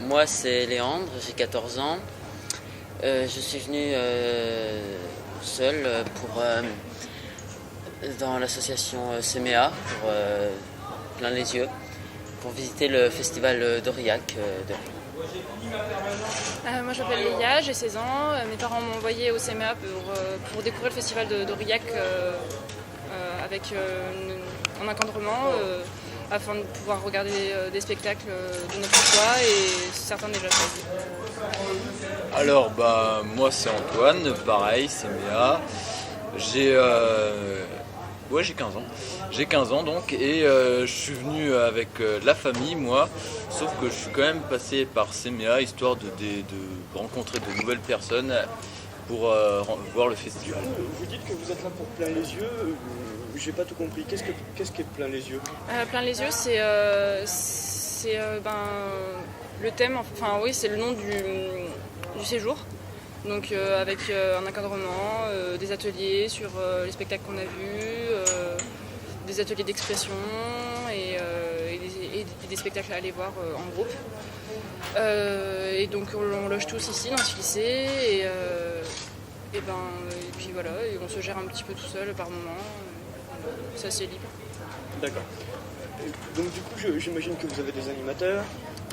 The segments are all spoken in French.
Moi, c'est Léandre, j'ai 14 ans. Je suis venu seul dans l'association CMEA pour plein les yeux pour visiter le festival d'Aurillac. Moi je m'appelle Léa, j'ai 16 ans. Mes parents m'ont envoyé au CMA pour découvrir le festival d'Aurillac avec un encadrement afin de pouvoir regarder des spectacles de notre choix et certains déjà choisis. Alors moi c'est Antoine, pareil, CMA. J'ai 15 ans. J'ai 15 ans donc et je suis venu avec la famille moi, sauf que je suis quand même passé par CMA histoire de rencontrer de nouvelles personnes pour voir le festival. Vous dites que vous êtes là pour plein les yeux, j'ai pas tout compris. Qu'est-ce qui est plein les yeux? Plein les yeux, c'est le thème, enfin oui, c'est le nom du séjour. Donc avec un encadrement, des ateliers sur les spectacles qu'on a vus, des ateliers d'expression et des spectacles à aller voir en groupe. Et donc on loge tous ici dans ce lycée et puis voilà, et on se gère un petit peu tout seul par moment. C'est assez libre. D'accord. Donc du coup j'imagine que vous avez des animateurs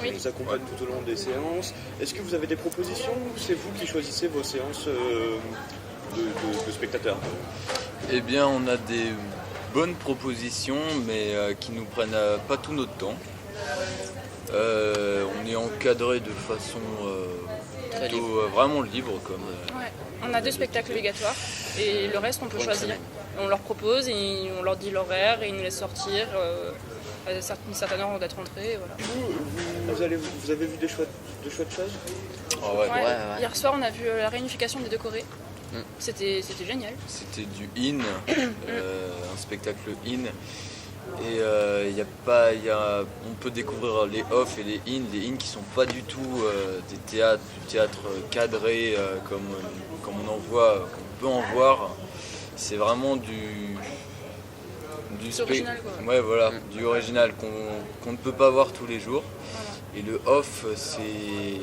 qui vous accompagnent tout au long des séances. Est-ce que vous avez des propositions ou c'est vous qui choisissez vos séances de spectateurs? Eh bien on a des bonnes propositions mais qui nous prennent pas tout notre temps. On est encadré de façon plutôt vraiment libre comme. On a 2 spectacles obligatoires et le reste on peut choisir. On leur propose et on leur dit l'horaire et ils nous laissent sortir à une certaine heure d'être rentrés. Voilà. Vous avez vu des chouettes choses? Oh ouais. Hier soir on a vu la réunification des 2 Corées. C'était génial. C'était du in, un spectacle in. Et on peut découvrir les off et les in qui sont pas du tout du théâtre cadré comme on peut en voir. C'est vraiment du original quoi. Ouais voilà, du original qu'on ne peut pas voir tous les jours. Voilà. Et le off c'est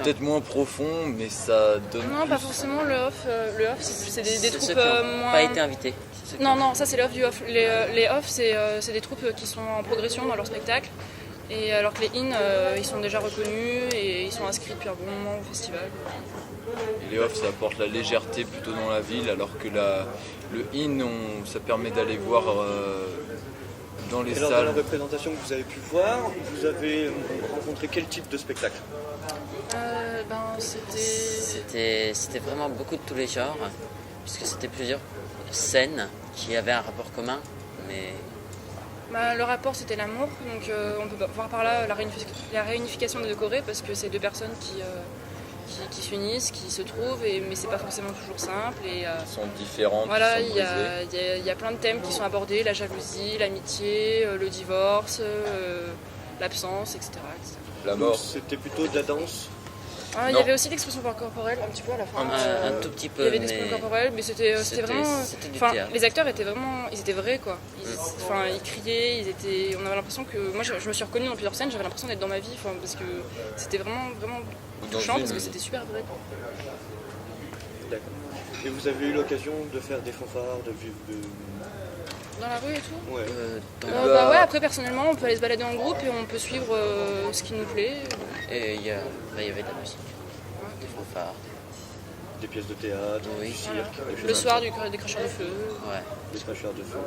peut-être moins profond, mais ça donne. Non, plus. Pas forcément le off. Le off, c'est des troupes ceux qui n'ont moins. Pas été invités. Non, ça c'est le off du off. Les off, c'est des troupes qui sont en progression dans leur spectacle. Et alors que les in, ils sont déjà reconnus et ils sont inscrits depuis un bon moment au festival. Et les off, ça apporte la légèreté plutôt dans la ville, alors que le in, ça permet d'aller voir dans les salles. Dans la représentation que vous avez pu voir, vous avez rencontré quel type de spectacle? C'était vraiment beaucoup de tous les genres, puisque c'était plusieurs scènes qui avaient un rapport commun, mais. Le rapport c'était l'amour, donc on peut voir par là la réunification des 2 Corées parce que c'est 2 personnes qui s'unissent, qui se trouvent, mais c'est pas forcément toujours simple. Elles sont différentes. Voilà, il y a plein de thèmes qui sont abordés, la jalousie, l'amitié, le divorce, l'absence, etc. La mort. Donc, c'était plutôt de la danse? Il y avait aussi l'expression corporelle un petit peu à la fin. Un tout petit peu. Il y avait des expressions corporelles, mais c'était vraiment. C'était du théâtre. Les acteurs étaient vraiment, ils étaient vrais quoi. Ils criaient, on avait l'impression que moi je me suis reconnue dans plusieurs scènes, j'avais l'impression d'être dans ma vie, parce que c'était vraiment touchant parce que c'était super vrai. D'accord. Et vous avez eu l'occasion de faire des fanfares, de vivre Dans la rue et tout? Ouais. Après personnellement on peut aller se balader en groupe et on peut suivre ce qui nous plaît. Et il y avait de la musique, des fanfares. Des pièces de théâtre, Oui. du cirque. Le soir des cracheurs de feu. Ouais. Des cracheurs de feu.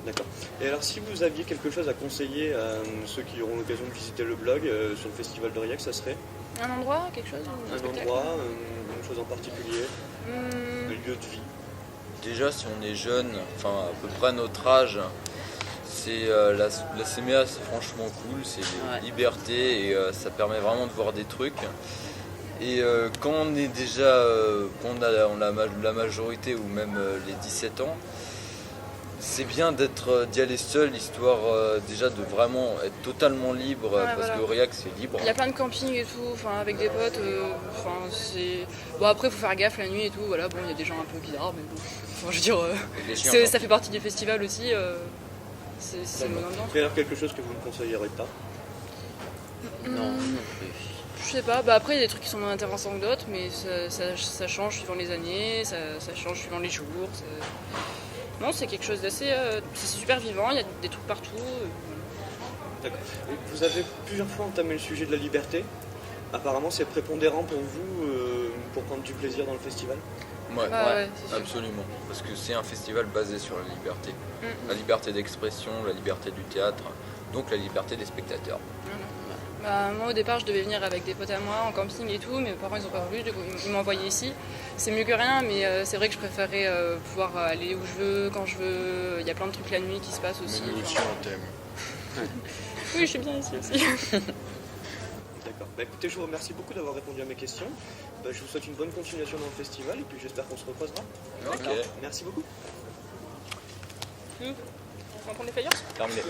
D'accord. Et alors si vous aviez quelque chose à conseiller à ceux qui auront l'occasion de visiter le blog sur le festival d'Aurillac, ça serait? Un endroit, quelque chose? Un endroit, une chose en particulier, un lieu de vie? Déjà, si on est jeune, enfin à peu près à notre âge, c'est la CMA, c'est franchement cool, c'est liberté et ça permet vraiment de voir des trucs. Et quand on est déjà, quand on a la majorité ou même les 17 ans, c'est bien d'y aller seul, histoire déjà de vraiment être totalement libre, parce que Aurillac c'est libre. Il y a plein de campings et tout, avec des potes. Bon après faut faire gaffe la nuit et tout. Voilà, bon il y a des gens un peu bizarres, mais bon. Je veux dire, ça fait partie du festival aussi. C'est le bon ambiance. Et alors quelque chose que vous ne conseillerez pas? Non, non plus. Je sais pas, bah après il y a des trucs qui sont moins intéressants que d'autres, mais ça change suivant les années, ça change suivant les jours. Non, c'est quelque chose d'assez... c'est super vivant, il y a des trucs partout. D'accord. Et vous avez plusieurs fois entamé le sujet de la liberté. Apparemment c'est prépondérant pour vous pour prendre du plaisir dans le festival. Ouais, Ouais, c'est sûr. absolument. Parce que c'est un festival basé sur la liberté. La liberté d'expression, la liberté du théâtre, donc la liberté des spectateurs. Bah, moi au départ je devais venir avec des potes à moi en camping et tout, mais mes parents ils ont pas voulu, du coup ils m'ont envoyé ici. C'est mieux que rien, mais c'est vrai que je préférais pouvoir aller où je veux, quand je veux. Il y a plein de trucs la nuit qui se passent aussi. Mais nous aussi on t'aime. Oui, je suis bien ici aussi. D'accord. Bah écoutez, je vous remercie beaucoup d'avoir répondu à mes questions. Bah, je vous souhaite une bonne continuation dans le festival et puis j'espère qu'on se recroisera. Ok, Merci beaucoup. On va prendre les flyers ? terminé.